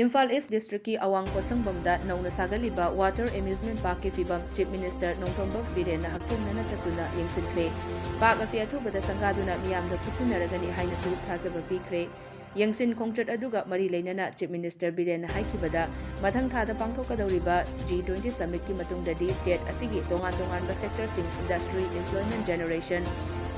Imphal East District Awang Pochangbombda Nauna Sagaliba Water Amusement Park ki fibam Chief Minister Nongthombam Birena Hakthengna Chatuna Yengsinkhre. Park asi athubada sangaduna miyamda khutsinaragani hainasu thazaba pikre. Yengsin khongchat aduga mari leinana Chief Minister Birena haikibada mathang thada pangthokadawriba G20 Summit ki matungdadi state asigi tongan-tonganba sector sing industry employment generation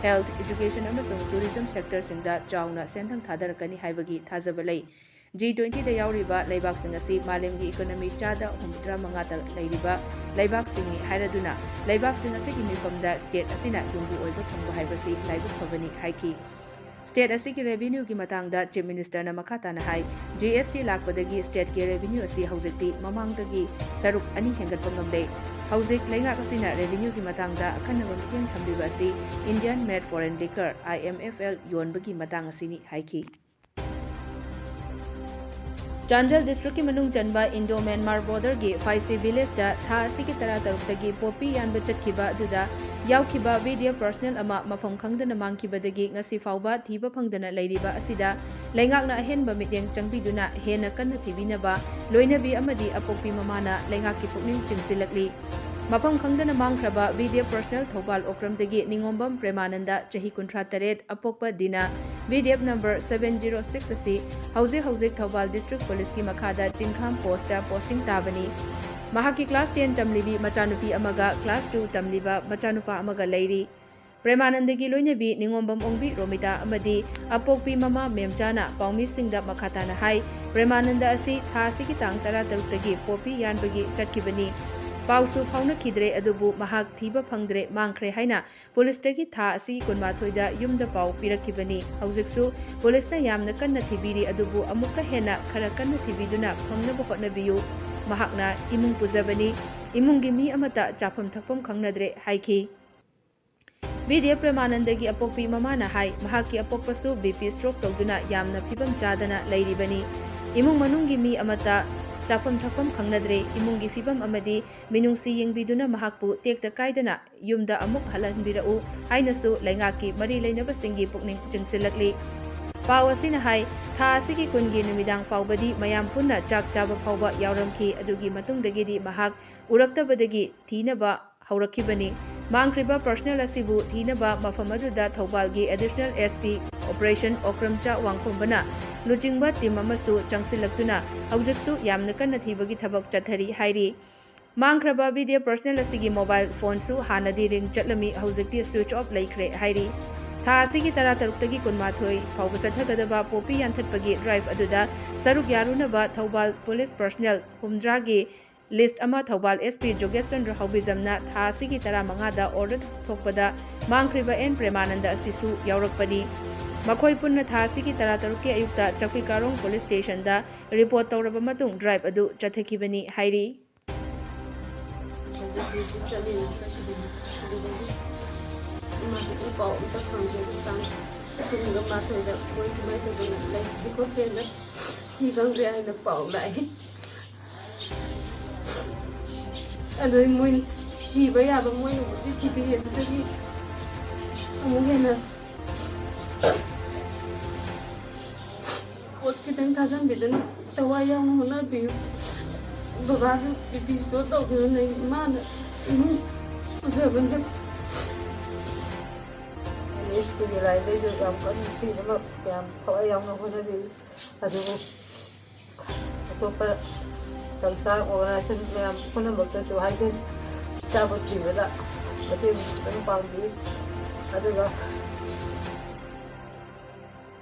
health education amasung tourism sector singda chauna senthang thadarakani haibagi thazaba lei. G20 da yauriba laibak sing asi malemgi economy chada 63 lairiba laibak singi hairaduna laibak sing asi ki mifamda state asina yungbu oiba phangba haibasi laibuk phabani haiki. State asi ki revenue ki matangda Chief Minister na makata na hai GST lakpadagi state ki revenue asi haujekti mamangdagi saruk ani hengatpa ngamle. Haujek laingak asina revenue ki matangda akhanaba miteng thambiba asi Indian Made Foreign Liquor IMFL yonbagi matang asini haiki. Chandel District ki manung janba Indo-Myanmar border gi Faisi village da tha asigi tara tarukdagi popi yanba chatkiba aduda yaukhiba VDF personnel ama mafam khangdana mangkhibadagi ngasi fauba thiba phangdana leiriba asida laingakna ahenba mityeng changbiduna hena kanna thibinaba loinabi amadi apokpi mamana laingakki pukning chingsilakli. Mapam khangdana mangkhraba VDF personnel Thopal Okramdagi Ningombam Premananda Chahi Kuntra Taret apokpa dina VDF number 706 asi hauzik Thopal District Police ki makhada Chingkham post ta posting tabani. Mahaki class 10 tamlibi machanupi amaga class 2 tamliba machanupa amaga leiri. Premanandagi loinabi Ningombam Ongbi Romita amadi apokpi mama memchana paumi singda makhatana hai Premananda asi tha asigi tang tara tarukdagi popi yanbagi chatkibani. Pausu fauna kidre adubu mahak thiba phangdre mangkhre haina police tagi tha asi kunmathoida yumda pau pirakibani haujiksu police na yamna kanna thibiri adubu amukka hena khara kanna thibiduna phangnaba hotnabiyu mahakna imung pujabani imungi mi amata chafam thakpam khangnadre haiki. VDF Premanandagi apokpi mamana hai mahaki apokpasu BP stroke togduna yamna phibam chadana leiribani imung manungi mi amata Chafam thakpam khangnadre imungi fibam amadi minungsi yengbiduna mahakpu tekta kaidana yumda amuk halanbirau hainasu laingaki mari leinaba singi pukning chingsilakli. Paw asina hai tha asigi kungi numidang faubadi mayam punna chak chaba fauba yauramki adugi matungdagidi mahak uraktabadagi thinaba haurakibani. Mangkriba personnel asibu thinaba mafamaduda Thaubalgi additional SP Operation Okramcha Wangkhombana Lujingba team amasu changsilaktuna haujiksu yamna kanna thibagi thabak chathari hairi. Mangkraba VDF personnel asigi mobile phone su hanadi ring chatlami haujikti switch off laikre hairi. Tha asigi tara taruktagi kunmathoi fauba chathagadaba popi yanthatpagi drive aduda saruk yarunaba Thaubal police personnel humdragi list ama Thaubal SP Jogeschandra Haubizamna tha asigi tara mangada order thokpada mangkriba N Premananda asisu yaurakpani. Makhoi punna tha asigi tara tarukki ayukta Chakpikarong police station da report tawraba matung drive adu chathakibani hairi. Aduh moin tiba ya ba moin di tiba ya tadi mungkin Os kita tajan didan tawaya muna bi babazu di sto to ne man udah bener ini sekali lagi dia jam kan di dalam jam tawaya muna di aduh apa Samsung organisasi yang pernah bekerja hasil cabut juga, berarti penumpang di ada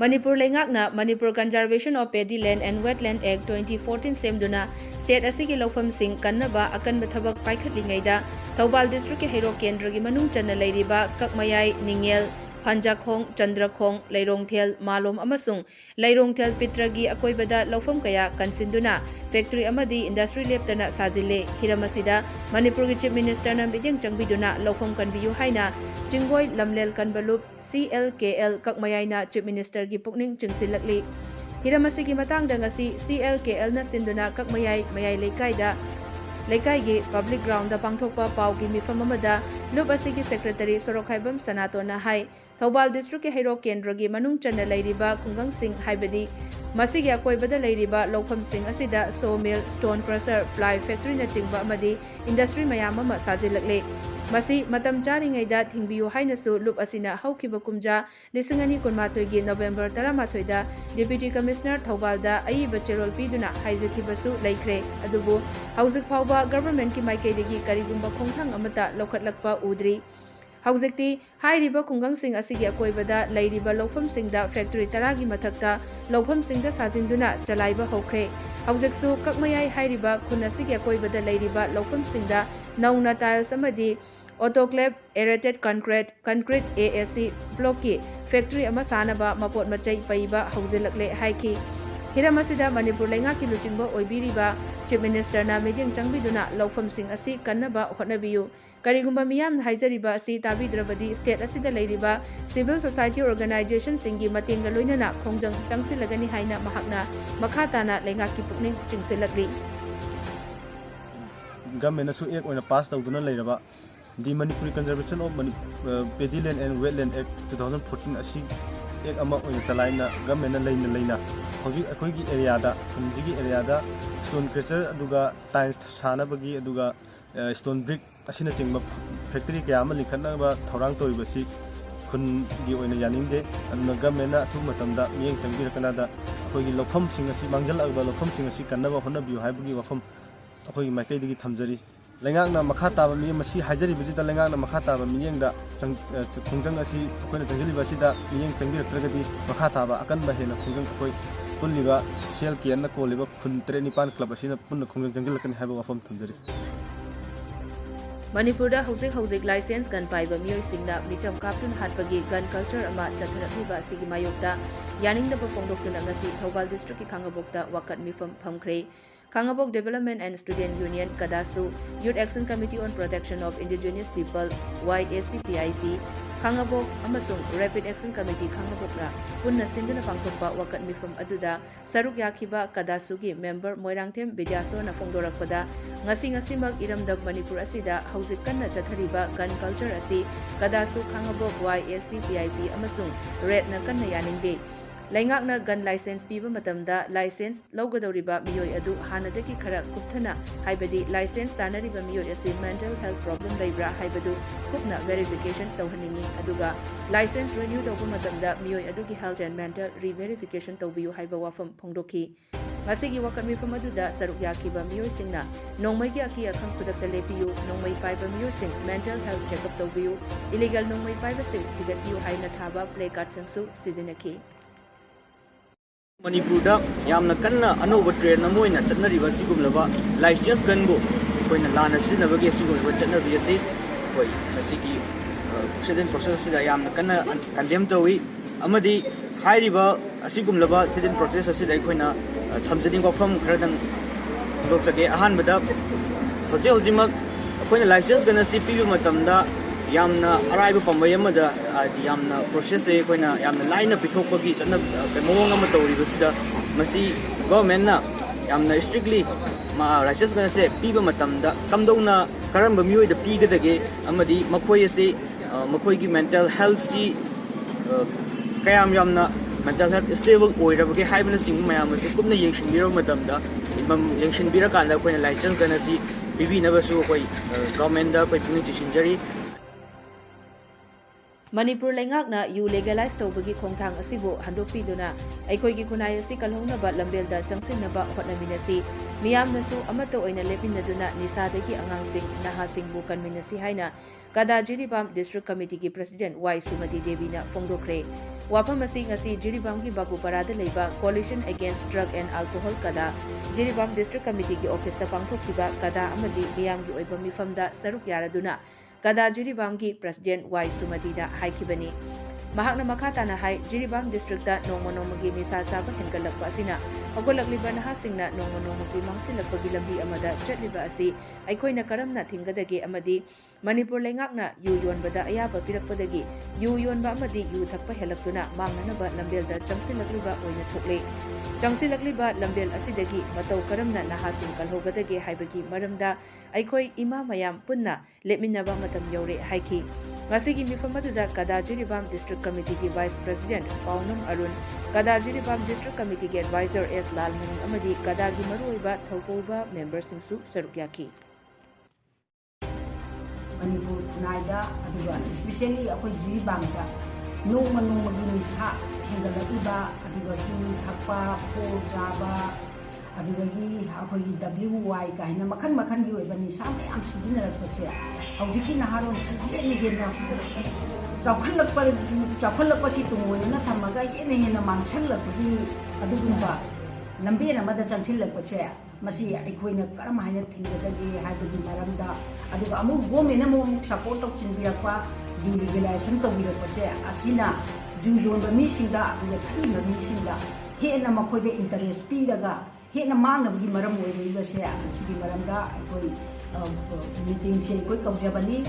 Manipur lengakna Manipur Conservation of Paddy Land and Wetland Act 2014 semduna state asigi lawfam sing kannaba akan bathabak paikhatlingaida Thaubal district ke Hero Kendra gi manung channa leiriba Kakmayai Ningel Phanjakhong Chandrakhong Leirongthel Malom amasung Leirongthel Pitragi akoibada lawfam kaya kansinduna factory amadi industry leptana sajile hiramasida Manipur gi chief minister na bidyang changbiduna lawfam kanbiyu haina Jingoi Lamlel Kanbalup CLKL Kakmayaina chief minister gi pukning chingsilakli hiramasigi matangda ngasi CLKL na sinduna Kakmayai mayai leikaida Lekai public ground da pangthokpa paugi mifam amada lup asigi secretary Sorokhaibam Sanato na hai Thaubal district ke Hero Kendra gi manung channa leiriba khungang sing haibadi ꯃꯁꯤꯒꯤ ꯑꯀꯣꯏꯕꯗ ꯂꯩꯔꯤꯕ ꯂꯧꯐꯝꯁꯤꯡ ꯑꯁꯤꯗ sawmill, stone crusher, ply factoryꯅꯆꯤꯡꯕ ꯑꯃꯗꯤ industry ꯃꯌꯥꯝ ꯑꯃ ꯁꯥꯖꯤꯜꯂꯛꯂꯦ꯫ ꯃꯁꯤ ꯃꯇꯝ ꯆꯥꯔꯤꯉꯩꯗ ꯊꯤꯡꯕꯤꯌꯨ ꯍꯥꯏꯅꯁꯨ ꯂꯨꯞ ꯑꯁꯤꯅ ꯍꯧꯈꯤꯕ ꯀꯨꯝꯖꯥ 2012ꯒꯤ ꯅꯕꯦꯝꯕꯔ 11ꯗ ꯗꯤꯄ꯭ꯌꯨꯇꯤ ꯀꯃꯤꯁꯅꯔ ꯊꯧꯕꯥꯜꯗ ꯑꯏꯕ ꯆꯦꯔꯣꯜ ꯄꯤꯗꯨꯅ ꯍꯥꯏꯖꯈꯤꯕꯁꯨ ꯂꯩꯈ꯭ꯔꯦ꯫ ꯑꯗꯨꯕꯨ ꯍꯧꯖꯤꯛ ꯐꯥꯎꯕ ꯒꯚꯔꯟꯃꯦꯟꯠꯀꯤ ꯃꯥꯏꯀꯩꯗꯒꯤ ꯀꯔꯤꯒꯨꯝꯕ ꯈꯣꯡꯊꯥꯡ ꯑꯃꯠꯇ ꯂꯧꯈꯠꯂꯛꯄ ꯎꯗ꯭ꯔꯤ꯫ ꯍꯧꯖꯤꯛꯇꯤ ꯍꯥꯏꯔꯤꯕ ꯈꯨꯡꯒꯪꯁꯤꯡ ꯑꯁꯤꯒꯤ ꯑꯀꯣꯏꯕꯗ ꯂꯩꯔꯤꯕ ꯂꯧꯐꯝꯁꯤꯡꯗ ꯐꯦꯛꯇꯔꯤ 10ꯒꯤ ꯃꯊꯛꯇ ꯂꯧꯐꯝꯁꯤꯡꯗ ꯁꯥꯖꯤꯟꯗꯨꯅ ꯆꯂꯥꯏꯕ ꯍꯧꯈ꯭ꯔꯦ꯫ ꯍꯧꯖꯤꯛꯁꯨ ꯀꯛꯃꯌꯥꯏ ꯍꯥꯏꯔꯤꯕ ꯈꯨꯟ ꯑꯁꯤꯒꯤ ꯑꯀꯣꯏꯕꯗ ꯂꯩꯔꯤꯕ ꯂꯧꯐꯝꯁꯤꯡꯗ ꯅꯧꯅ ꯇꯥꯏꯜꯁ ꯑꯃꯗꯤ ꯑꯣꯇꯣꯀ꯭ꯂꯦꯚ ꯑꯦꯔꯦꯇꯦꯗ ꯀꯟꯀ꯭ꯔꯤꯠ AAC ꯕ꯭ꯂꯣꯛꯀꯤ ꯐꯦꯛꯇꯔꯤ ꯑꯃ ꯁꯥꯅꯕ ꯃꯄꯣꯠ ꯃꯆꯩ ꯄꯩꯕ ꯍꯧꯖꯤꯜꯂꯛꯂꯦ ꯍꯥꯏꯈꯤ꯫ ꯍꯤꯔꯝ ꯑꯁꯤꯗ ꯃꯅꯤꯄꯨꯔ ꯂꯩꯉꯥꯛꯀꯤ ꯂꯨꯆꯤꯡꯕ ꯑꯣꯏꯕꯤꯔꯤꯕ ꯆꯤꯐ ꯃꯤꯅꯤꯁꯇꯔꯅ ꯃꯤꯠꯌꯦꯡ ꯆꯪꯕꯤꯗꯨꯅ ꯂꯧꯐꯝꯁꯤꯡ ꯑꯁꯤ ꯀꯟꯅꯕ ꯍꯣꯠꯅꯕꯤꯌꯨ꯫ ꯀꯔꯤꯒꯨꯝꯕ ꯃꯤꯌꯥꯝꯅ ꯍꯥꯏꯖꯔꯤꯕ ꯑꯁꯤ ꯇꯥꯕꯤꯗ꯭ꯔꯕꯗꯤ ꯁ꯭ꯇꯦꯠ ꯑꯁꯤꯗ ꯂꯩꯔꯤꯕ ꯁꯤꯚꯤꯜ ꯁꯣꯁꯥꯏꯇꯤ ꯑꯣꯔꯒꯅꯥꯏꯖꯦꯁꯟꯁꯤꯡꯒꯤ ꯃꯇꯦꯡꯒ ꯂꯣꯏꯅꯅ ꯈꯣꯡꯖꯪ ꯆꯪꯁꯤꯜꯂꯒꯅꯤ ꯍꯥꯏꯅ ꯃꯍꯥꯛꯅ ꯃꯈꯥ ꯇꯥꯅ ꯂꯩꯉꯥꯛꯀꯤ ꯄꯨꯛꯅꯤꯡ ꯆꯤꯡꯁꯤꯜꯂꯛꯂꯤ꯫ ꯒꯚꯔꯟꯃꯦꯟꯠꯅꯁꯨ ꯑꯦꯛ ꯑꯣꯏꯅ ꯄꯥꯁ ꯇꯧꯗꯨꯅ ꯂꯩꯔꯕ ꯗꯤ ꯃꯅꯤꯄꯨꯔꯤ ꯀꯟꯖꯔꯕꯦꯁꯟ ꯑꯣꯐ ꯄꯦꯗꯤꯂꯦꯟ ꯑꯦꯟड ꯋꯦꯠꯂꯦꯟ ꯑꯦꯛ 2014 ꯑꯁꯤ ꯑꯦꯛ ꯑꯃ ꯑꯣꯏꯅ ꯆꯂꯥꯏꯅ ꯒꯚꯔꯟꯃꯦꯟꯠꯅ ꯂꯩꯅ ꯍꯧꯖꯤꯛ ꯑꯩꯈꯣꯏꯒꯤ ꯑꯦꯔꯤꯌꯥꯗ ꯈꯨꯟꯁꯤꯒꯤ ꯑꯦꯔꯤꯌꯥꯗ ꯁ꯭ꯇꯣꯟ ꯀ꯭ꯔꯁꯔ ꯑꯗꯨꯒ ꯇꯥꯏꯜꯁ ꯁꯥꯅꯕꯒꯤ ꯑꯗꯨꯒ ꯁ꯭ꯇꯣꯟ ꯕ꯭ꯔꯤꯛ ꯑꯁꯤꯅꯆꯤꯡꯕ ꯐꯦꯛꯇꯔꯤ ꯀꯌꯥ ꯑꯃ ꯂꯤꯡꯈꯠꯅꯕ ꯊꯧꯔꯥꯡ ꯇꯧꯔꯤꯕꯁꯤ ꯈꯨꯟꯒꯤ ꯑꯣꯏꯅ ꯌꯥꯅꯤꯡꯗꯦ꯫ ꯑꯗꯨꯅ ꯒꯚꯔꯟꯃꯦꯟꯠꯅ ꯑꯊꯨꯕ ꯃꯇꯝꯗ ꯃꯤꯠꯌꯦꯡ ꯆꯪꯕꯤꯔꯀꯥꯟꯗ ꯑꯩꯈꯣꯏꯒꯤ ꯂꯧꯐꯝꯁꯤꯡ ꯑꯁꯤ ꯃꯥꯡꯖꯜꯂꯛꯂꯕ ꯂꯧꯐꯝꯁꯤꯡ ꯑꯁꯤ ꯀꯟꯅꯕ ꯍꯣꯠꯅꯕꯤꯌꯨ ꯍꯥꯏꯕꯒꯤ ꯋꯥꯐꯝ ꯑꯩꯈꯣꯏꯒꯤ ꯃꯥꯏꯀꯩꯗꯒꯤ ꯊꯝꯖꯔꯤ꯫ ꯂꯩꯉꯥꯛꯅ ꯃꯈꯥ ꯇꯥꯕ ꯃꯤꯠꯌꯦꯡ ꯃꯁꯤ ꯍꯥꯏꯖꯔꯤꯕꯁꯤꯗ ꯂꯩꯉꯥꯛꯅ ꯃꯈꯥ ꯇꯥꯕ ꯃꯤꯠꯌꯦꯡꯗ ꯈꯣꯡꯖꯪ ꯑꯁꯤ ꯑꯩꯈꯣꯏꯅ ꯆꯪꯁꯤꯜꯂꯤꯕ ꯑꯁꯤꯗ ꯃꯤꯠꯌꯦꯡ ꯆꯪꯕꯤꯔꯛꯇ꯭ꯔꯒꯗꯤ ꯃꯈꯥ ꯇꯥꯕ ꯑꯀꯟꯕ ꯍꯦꯟꯅ ꯈꯣꯡꯖꯪ ꯑꯩꯈꯣꯏ ꯄꯨꯜꯂꯤꯕ CLKNꯅ ꯀꯣꯜꯂꯤꯕ ꯈꯨꯟ 9 ꯀ꯭ꯂꯕ ꯑꯁꯤꯅ ꯄꯨꯟꯅ ꯈꯣꯡꯖꯪ ꯆꯪꯁꯤꯜꯂꯛꯀꯅꯤ ꯍꯥꯏꯕ ꯋꯥꯐꯝ ꯊꯝꯖꯔꯤ꯫ ꯃꯅꯤꯄꯨꯔꯗ ꯍꯧꯖꯤꯛ ꯂꯥꯏꯁꯦꯟꯁ ꯒꯟ ꯄꯥꯏꯕ ꯃꯤꯑꯣꯏꯁꯤꯡꯅ ꯃꯤꯆꯝ ꯀꯥꯞꯇꯨꯅ ꯍꯥꯠꯄꯒꯤ ꯒꯟ ꯀꯜꯆꯔ ꯑꯃ ꯆꯠꯊꯔꯛꯂꯤꯕ ꯑꯁꯤꯒꯤ ꯃꯥꯌꯣꯛꯇ ꯌꯥꯅꯤꯡꯗꯕ ꯐꯣꯡꯗꯣꯛꯇꯨꯅ ꯉꯁꯤ ꯊꯧꯕꯥꯜ ꯗꯤꯁꯇ꯭ꯔꯤꯛꯀꯤ ꯈꯥꯡꯉꯕꯣꯛꯇ ꯋꯥꯀꯠ ꯃꯤꯐꯝ ꯐꯝꯈ꯭ꯔꯦ꯫ ꯈꯥꯡꯉꯕꯣꯛ ꯗꯦꯚꯦꯂꯞꯃꯦꯟꯠ ꯑꯦꯟড ꯁ꯭ꯇꯨꯗꯦꯟꯠ ꯌꯨꯅꯤꯌꯟ ꯀꯗꯥꯁꯨ, youth action committee on protection of indigenous people YACPIP, ꯈꯥꯡꯉꯕꯣꯛ ꯑꯃꯁꯨꯡ ꯔꯦꯄꯤꯗ ꯑꯦꯛꯁꯟ ꯀꯃꯤꯇꯤ ꯈꯥꯡꯉꯕꯣꯛꯅ ꯄꯨꯟꯅ ꯁꯤꯟꯗꯨꯅ ꯄꯥꯡꯊꯣꯛꯄ ꯋꯥꯀꯠ ꯃꯤꯐꯝ ꯑꯗꯨꯗ ꯁꯔꯨꯛ ꯌꯥꯈꯤꯕ ꯀꯗꯥꯁꯨꯒꯤ ꯃꯦꯝꯕꯔ ꯃꯣꯏꯔꯥꯡꯊꯦꯝ ꯕꯤꯗ꯭ꯌꯥꯁꯣꯔꯅ ꯐꯣꯡꯗꯣꯔꯛꯄꯗ ꯉꯁꯤꯃꯛ ꯏꯔꯝꯗꯝ ꯃꯅꯤꯄꯨꯔ ꯑꯁꯤꯗ ꯍꯧꯖꯤꯛ ꯀꯟꯅ ꯆꯠꯊꯔꯤꯕ ꯒꯟ ꯀꯜꯆꯔ ꯑꯁꯤ ꯀꯗꯥꯁꯨ, ꯈꯥꯡꯉꯕꯣꯛ YACPIP ꯑꯃꯁꯨꯡ REDꯅ ꯀꯟꯅ ꯌꯥꯅꯤꯡꯗꯦ꯫ ꯂꯩꯉꯥꯛꯅ ꯒꯟ ꯂꯥꯏꯁꯦꯟꯁ ꯄꯤꯕ ꯃꯇꯝꯗ ꯂꯥꯏꯁꯦꯟꯁ ꯂꯧꯒꯗꯧꯔꯤꯕ ꯃꯤꯑꯣꯏ ꯑꯗꯨ ꯍꯥꯟꯅꯗꯒꯤ ꯈꯔ ꯀꯨꯞꯊꯅ ꯍꯥꯏꯕꯗꯤ ꯂꯥꯏꯁꯦꯟꯁ ꯇꯥꯟꯅꯔꯤꯕ ꯃꯤꯑꯣꯏ ꯑꯁꯤ ꯃꯦꯟꯇꯦꯜ ꯍꯦꯜꯊ ꯄ꯭ꯔꯣꯕ꯭ꯂꯦꯝ ꯂꯩꯕ꯭ꯔꯥ ꯍꯥꯏꯕꯗꯨ ꯀꯨꯞꯅ ꯚꯦꯔꯤꯐꯤꯀꯦꯁꯟ ꯇꯧꯍꯟꯅꯤꯡꯉꯤ꯫ ꯑꯗꯨꯒ ꯂꯥꯏꯁꯦꯟꯁ ꯔꯤꯅ꯭ꯌꯨ ꯇꯧꯕ ꯃꯇꯝꯗ ꯃꯤꯑꯣꯏ ꯑꯗꯨꯒꯤ ꯍꯦꯜꯊ ꯑꯦꯟड ꯃꯦꯟꯇꯦꯜ ꯔꯤꯚꯦꯔꯤꯐꯤꯀꯦꯁꯟ ꯇꯧꯕꯤꯌꯨ ꯍꯥꯏꯕ ꯋꯥꯐꯝ ꯐꯣꯡꯗꯣꯛꯈꯤ꯫ ꯉꯁꯤꯒꯤ ꯋꯥꯀꯠ ꯃꯤꯐꯝ ꯑꯗꯨꯗ ꯁꯔꯨꯛ ꯌꯥꯈꯤꯕ ꯃꯤꯑꯣꯏꯁꯤꯡꯅ ꯅꯣꯡꯃꯩꯒꯤ ꯑꯀꯤ ꯑꯈꯪ ꯈꯨꯗꯛꯇ ꯂꯦꯞꯄꯤꯌꯨ, ꯅꯣꯡꯃꯩ ꯄꯥꯏꯕ ꯃꯤꯑꯣꯏꯁꯤꯡ ꯃꯦꯟꯇꯦꯜ ꯍꯦꯜꯊ ꯆꯦꯛꯑꯞ ꯇꯧꯕꯤꯌꯨ, ꯏꯂꯤꯒꯦꯜ ꯅꯣꯡꯃꯩ ꯄꯥꯏꯕꯁꯤꯡ ꯊꯤꯒꯠꯄꯤꯌꯨ ꯍꯥꯏꯅ ꯊꯥꯕ ꯄ꯭ꯂꯦ ꯀꯥꯔꯗꯁꯤꯡꯁꯨ ꯁꯤꯖꯤꯟꯅꯈꯤ꯫ ꯃꯅꯤꯄꯨꯔꯗ ꯌꯥꯝꯅ ꯀꯟꯅ ꯑꯅꯧꯕ ꯇ꯭ꯔꯦꯟ ꯑꯃ ꯑꯣꯏꯅ ꯆꯠꯅꯔꯤꯕ ꯑꯁꯤꯒꯨꯝꯂꯕ ꯂꯥꯏꯁꯦꯟꯁ ꯒꯟꯕꯨ ꯑꯩꯈꯣꯏꯅ ꯂꯥꯟꯅ ꯁꯤꯖꯤꯟꯅꯕꯒꯤ ꯑꯁꯤꯒꯨꯝꯂꯕ ꯆꯠꯅꯕꯤ ꯑꯁꯤ ꯑꯩꯈꯣꯏ ꯃꯁꯤꯒꯤ ꯁꯤꯖꯟ ꯄ꯭ꯔꯣꯁꯦꯁ ꯑꯁꯤꯗ ꯌꯥꯝꯅ ꯀꯟꯅ ꯀꯟꯗꯦꯝ ꯇꯧꯏ ꯑꯃꯗꯤ ꯍꯥꯏꯔꯤꯕ ꯑꯁꯤꯒꯨꯝꯂꯕ ꯁꯤꯖꯟ ꯄ꯭ꯔꯣꯁꯦꯁ ꯑꯁꯤꯗ ꯑꯩꯈꯣꯏꯅ ꯊꯝꯖꯅꯤꯡꯕ ꯋꯥꯐꯝ ꯈꯔꯗꯪ ꯐꯣꯡꯗꯣꯛꯆꯒꯦ꯫ ꯑꯍꯥꯟꯕꯗ ꯍꯧꯖꯤꯛꯃꯛ ꯑꯩꯈꯣꯏꯅ ꯂꯥꯏꯁꯦꯟꯁ ꯒꯟ ꯑꯁꯤ ꯄꯤꯕ ꯃꯇꯝꯗ ꯌꯥꯝꯅ ꯑꯔꯥꯏꯕ ꯄꯥꯝꯕꯩ ꯑꯃꯗ ꯌꯥꯝꯅ ꯄ꯭ꯔꯣꯁꯦꯁꯁꯦ ꯑꯩꯈꯣꯏꯅ ꯌꯥꯝꯅ ꯂꯥꯏꯅ ꯄꯤꯊꯣꯛꯄꯒꯤ ꯃꯑꯣꯡ ꯑꯃ ꯇꯧꯔꯤꯕꯁꯤꯗ ꯃꯁꯤ ꯒꯚꯔꯟꯃꯦꯟꯠꯅ ꯌꯥꯝꯅ ꯁ꯭ꯇꯔꯤꯛꯂꯤ ꯂꯥꯏꯁꯦꯟꯁ ꯒꯟ ꯑꯁꯦ ꯄꯤꯕ ꯃꯇꯝꯗ ꯀꯝꯗꯧꯅ ꯀꯔꯝꯕ ꯃꯤꯑꯣꯏꯗ ꯄꯤꯒꯗꯒꯦ ꯑꯃꯗꯤ ꯃꯈꯣꯏ ꯑꯁꯤ ꯃꯈꯣꯏꯒꯤ ꯃꯦꯟꯇꯦꯜ ꯍꯦꯜꯊꯁꯤ ꯀꯌꯥꯝ ꯌꯥꯝꯅ ꯃꯦꯟꯇꯦꯜ ꯍꯦꯜꯊ ꯁ꯭ꯇꯦꯕꯜ ꯑꯣꯏꯔꯕꯒꯦ ꯍꯥꯏꯕꯅꯆꯤꯡꯕ ꯃꯌꯥꯝ ꯑꯁꯤ ꯀꯨꯞꯅ ꯌꯦꯡꯁꯤꯟꯕꯤꯔꯕ ꯃꯇꯝꯗ ꯌꯦꯡꯁꯤꯟꯕꯤꯔꯀꯥꯟꯗ ꯑꯩꯈꯣꯏꯅ ꯂꯥꯏꯁꯦꯟꯁ ꯒꯟ ꯑꯁꯤ ꯄꯤꯕꯤꯅꯕꯁꯨ ꯑꯩꯈꯣꯏ ꯒꯚꯔꯟꯃꯦꯟꯠꯗ ꯑꯩꯈꯣꯏ ꯄꯨꯛꯅꯤꯡ ꯆꯤꯡꯁꯤꯟꯖꯔꯤ꯫ ꯃꯅꯤꯄꯨꯔ ꯂꯩꯉꯥꯛꯅ ꯌꯨ ꯂꯦꯒꯦꯂꯥꯏꯖ ꯇꯧꯕꯒꯤ ꯈꯣꯡꯊꯥꯡ ꯑꯁꯤꯕꯨ ꯍꯟꯗꯣꯛꯄꯤꯗꯨꯅ ꯑꯩꯈꯣꯏꯒꯤ ꯈꯨꯟꯅꯥꯏ ꯑꯁꯤ ꯀꯜꯍꯧꯅꯕ ꯂꯝꯕꯦꯜꯗ ꯆꯪꯁꯤꯟꯅꯕ ꯍꯣꯠꯅꯃꯤꯟꯅꯁꯤ꯫ ꯃꯤꯌꯥꯝꯅꯁꯨ ꯑꯃꯠꯇ ꯑꯣꯏꯅ ꯂꯦꯞꯃꯤꯟꯅꯗꯨꯅ ꯅꯤꯁꯥꯗꯒꯤ ꯑꯉꯥꯡꯁꯤꯡ, ꯅꯍꯥꯁꯤꯡꯕꯨ ꯀꯟꯃꯤꯟꯅꯁꯤ ꯍꯥꯏꯅ ꯀꯗꯥ ꯖꯤꯔꯤꯕꯥꯝ ꯗꯤꯁꯇ꯭ꯔꯤꯛ ꯀꯃꯤꯇꯤꯒꯤ ꯄ꯭ꯔꯁꯤꯗꯦꯟꯠ Y ꯁꯨꯃꯇꯤ ꯗꯦꯕꯤꯅ ꯐꯣꯡꯗꯣꯛꯈ꯭ꯔꯦ꯫ ꯋꯥꯐꯝ ꯑꯁꯤ ꯉꯁꯤ ꯖꯤꯔꯤꯕꯥꯝꯒꯤ ꯕꯥꯒꯨꯄꯥꯔꯥꯗ ꯂꯩꯕ ꯀꯣꯑꯣꯂꯤꯁꯟ ꯑꯦꯒꯦꯟꯁꯠ ꯗ꯭ꯔꯒ ꯑꯦꯟড ꯑꯜꯀꯣꯍꯣꯜ ꯀꯗꯥ ꯖꯤꯔꯤꯕꯥꯝ ꯗꯤꯁꯇ꯭ꯔꯤꯛ ꯀꯃꯤꯇꯤꯒꯤ ꯑꯣꯐꯤꯁꯇ ꯄꯥꯡꯊꯣꯛꯈꯤꯕ ꯀꯗꯥ ꯑꯃꯗꯤ ꯃꯤꯌꯥꯝꯒꯤ ꯑꯣꯏꯕ ꯃꯤꯐꯝꯗ ꯁꯔꯨꯛ ꯌꯥꯔꯗꯨꯅ ꯀꯗꯥ ꯖꯤꯔꯤꯕꯥꯝꯒꯤ ꯄ꯭ꯔꯁꯤꯗꯦꯟꯠ Y ꯁꯨꯃꯇꯤꯗ ꯍꯥꯏꯈꯤꯕꯅꯤ꯫ ꯃꯍꯥꯛꯅ ꯃꯈꯥ ꯇꯥꯅ ꯍꯥꯏ ꯖꯤꯔꯤꯕꯥꯝ ꯗꯤꯁꯇ꯭ꯔꯤꯛꯇ ꯅꯣꯡꯃꯒꯤ ꯅꯤꯁꯥ ꯆꯥꯕ ꯍꯦꯟꯒꯠꯂꯛꯄ ꯑꯁꯤꯅ ꯍꯧꯒꯠꯂꯛꯂꯤꯕ ꯅꯍꯥꯁꯤꯡꯅ ꯅꯣꯡꯃꯒꯤ ꯃꯥꯡꯁꯤꯜꯂꯛꯄꯒꯤ ꯂꯝꯕꯤ ꯑꯃꯗ ꯆꯠꯂꯤꯕ ꯑꯁꯤ ꯑꯩꯈꯣꯏꯅ ꯀꯔꯝꯅ ꯊꯤꯡꯒꯗꯒꯦ ꯑꯃꯗꯤ ꯃꯅꯤꯄꯨꯔ ꯂꯩꯉꯥꯛꯅ ꯌꯨ ꯌꯣꯟꯕꯗ ꯑꯌꯥꯕ ꯄꯤꯔꯛꯄꯗꯒꯤ ꯌꯨ ꯌꯣꯟꯕ ꯑꯃꯗꯤ ꯌꯨ ꯊꯛꯄ ꯍꯦꯜꯂꯛꯇꯨꯅ मांगनब लंबेलदा चंगसिलक्लिबा ओइना थोकले चंगसिलक्लिबा लंबेल असिदगी मतौ करमना नहासिंग कलहोगदगे हाइबगी मरमदा अइखोइ इमा मयाम पुन्ना लेमिनबा मतम you're हाइखि ngasi gi mifam aduda kada jiribam district committee gi vice president paunam arun Kada Jiribam District Committee ge Advisor S Lal Mung amadi Kada gi maruiba thaukoba member singsu saruk yaki. Manipur Naida aduga especially akhoi Jiribam da nongma nongmagi nisa hengalaiba aduga hi thakpa ko jaba adugagi akhoi WY kaina makhan gi oiba nisa mayam sidinarapase hawjiki naharon sidina chawkhalakpa si tungoyna thamaga yena mangsalakgi adugumba lambena mada changsilakpache masi aikoina karam haina thingdagi haibagi maramda aduga amu government amu support tawchinbirakpa deregulation tawbirakpache asina jungjonba misingda aduga thaiba misingda hena makoida interest piraga hena mangnabagi maram oiribase asigi maramda aikoi meeting se koi kaujabani